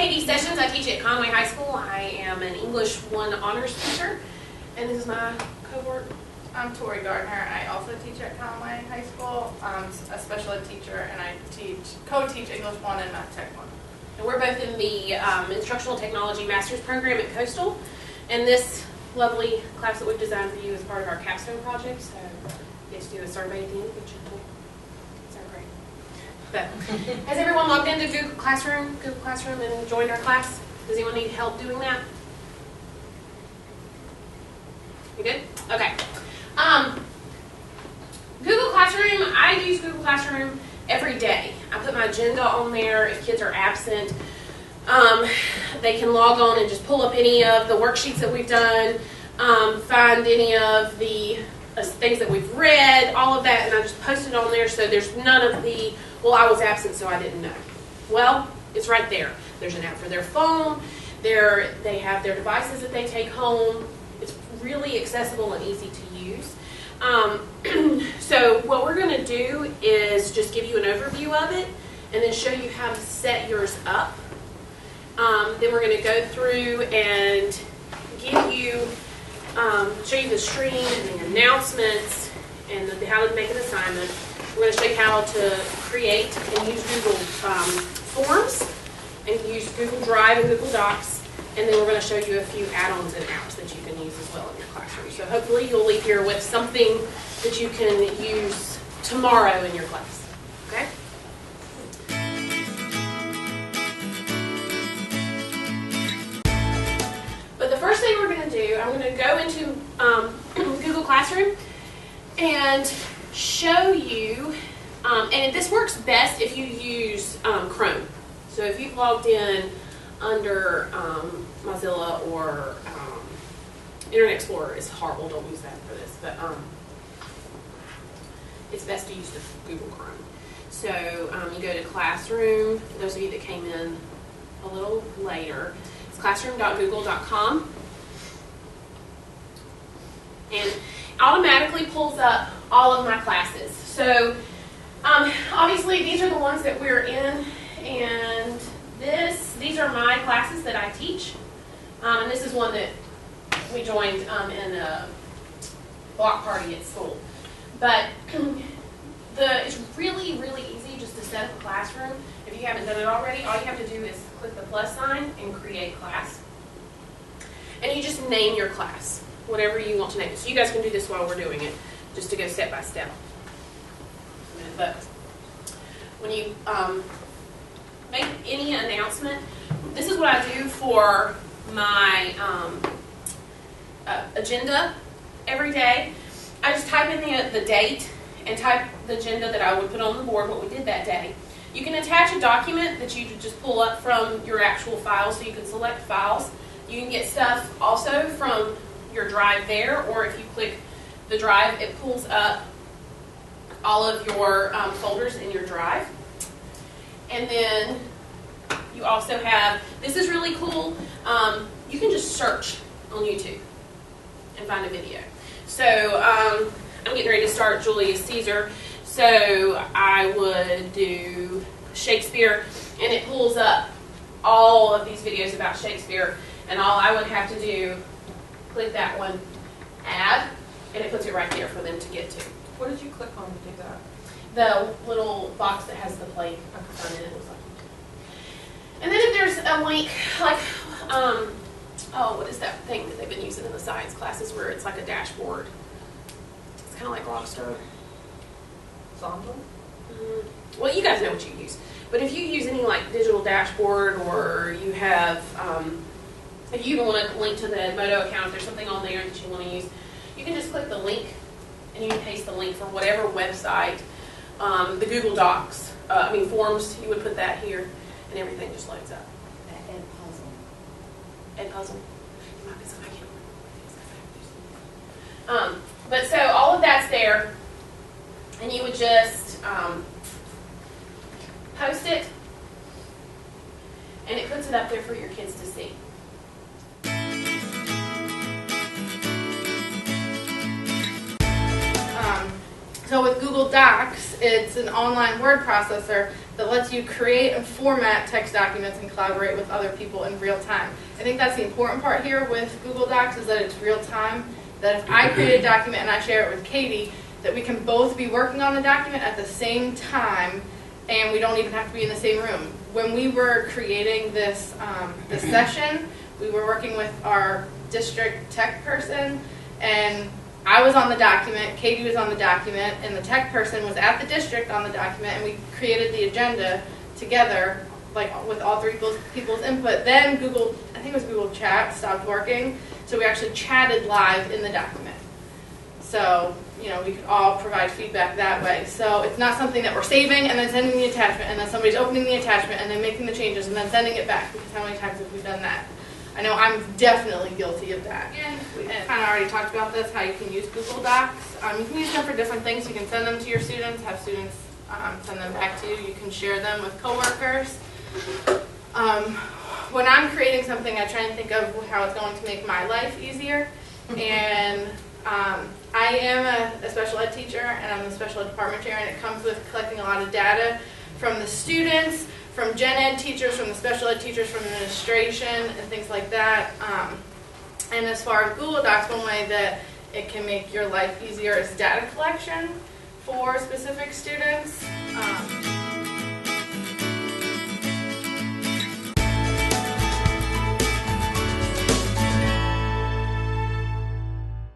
Katie Sessions. I teach at Conway High School. I am an English 1 honors teacher, and this is my cohort. I'm Tori Gardner. I also teach at Conway High School. I'm a special ed teacher, and I co-teach English 1 and Math Tech 1. And we're both in the Instructional Technology Master's Program at Coastal. And this lovely class that we've designed for you is part of our capstone project. So you get to do a survey at the end, which is great. But has everyone logged into Google Classroom and joined our class? Does anyone need help doing that? You good? Okay. Google Classroom, I use Google Classroom every day. I put my agenda on there. If kids are absent, they can log on and just pull up any of the worksheets that we've done, find any of the things that we've read, all of that, and I just post it on there so there's none of the, well, I was absent so I didn't know. Well, it's right there. There's an app for their phone. They have their devices that they take home. It's really accessible and easy to use. So what we're going to do is just give you an overview of it and then show you how to set yours up. Then we're going to go through and give you, show you the screen and the announcements and how to make an assignment. We're going to show you how to create and use Google Forms and use Google Drive and Google Docs. And then we're going to show you a few add-ons and apps that you can use as well in your classroom. So hopefully you'll leave here with something that you can use tomorrow in your class. Okay? But the first thing we're going to do, I'm going to go into Google Classroom and show you, and this works best if you use Chrome. So if you've logged in under Mozilla or Internet Explorer, is horrible, don't use that for this, but it's best to use the Google Chrome. So you go to Classroom, for those of you that came in a little later, it's classroom.google.com, and automatically pulls up all of my classes. So obviously these are the ones that we're in, and these are my classes that I teach, and this is one that we joined in a block party at school. But it's really, really easy just to set up a classroom. If you haven't done it already, all you have to do is click the plus sign and create class. And you just name your class, whatever you want to name it. So you guys can do this while we're doing it, just to go step by step. But when you make any announcement, this is what I do for my agenda every day. I just type in the date and type the agenda that I would put on the board, what we did that day. You can attach a document that you just pull up from your actual file, so you can select files. You can get stuff also from your drive there, or if you click the drive, it pulls up all of your folders in your drive. And then you also have, this is really cool, you can just search on YouTube and find a video. So I'm getting ready to start Julius Caesar, so I would do Shakespeare, and it pulls up all of these videos about Shakespeare, and all I would have to do, click that one, add, and it puts it right there for them to get to. What did you click on to do that? The little box that has the play in it. And then if there's a link, like, what is that thing that they've been using in the science classes where it's like a dashboard? It's kind of like Rockstar. Zombo? Well, you guys know what you use. But if you use any like digital dashboard, or you have, if you even want to link to the Moto account, if there's something on there that you want to use, you can just click the link and you can paste the link for whatever website, the Google Docs, Forms, you would put that here, and everything just loads up. Edpuzzle. It might be something I can't remember. But so all of that's there, and you would just post it, and it puts it up there for your kids to see. So with Google Docs, it's an online word processor that lets you create and format text documents and collaborate with other people in real time. I think that's the important part here with Google Docs, is that it's real time. That if I create a document and I share it with Katie, that we can both be working on the document at the same time, and we don't even have to be in the same room. When we were creating this session, we were working with our district tech person, and I was on the document, Katie was on the document, and the tech person was at the district on the document, and we created the agenda together, like with all three people's input. Then Google, I think it was Google Chat, stopped working, so we actually chatted live in the document. So, you know, we could all provide feedback that way. So it's not something that we're saving and then sending the attachment, and then somebody's opening the attachment and then making the changes and then sending it back, because how many times have we done that? I know I'm definitely guilty of that. Yeah. We kind of already talked about this, how you can use Google Docs. You can use them for different things. You can send them to your students, have students send them back to you. You can share them with coworkers. When I'm creating something, I try and think of how it's going to make my life easier. And I am a special ed teacher, and I'm the special ed department chair, and it comes with collecting a lot of data from the students, from gen ed teachers, from the special ed teachers, from administration, and things like that. And as far as Google Docs, one way that it can make your life easier is data collection for specific students.